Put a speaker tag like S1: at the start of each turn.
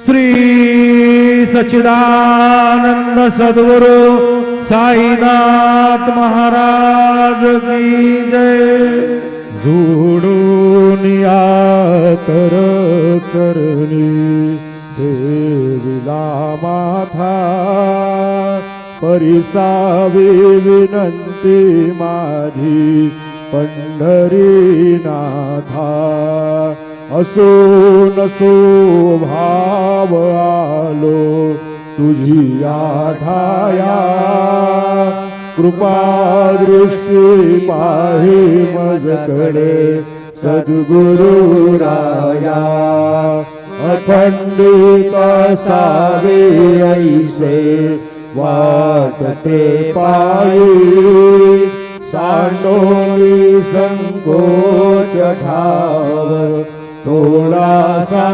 S1: श्री सच्चिदानंद सद्गुरु साईनाथ महाराज की जय।
S2: जोडून या कर चरणी देवीला माथा, परिसावी विनंती माझी पंढरीनाथा। असो नसो भाव आलो तुझी आठाया, कृपा दृष्टी पाही मजकडे सद्गुरु राया। अखंडित सावे ऐसे वाटते पायी, सांडोली संकोच ठाव थोडासा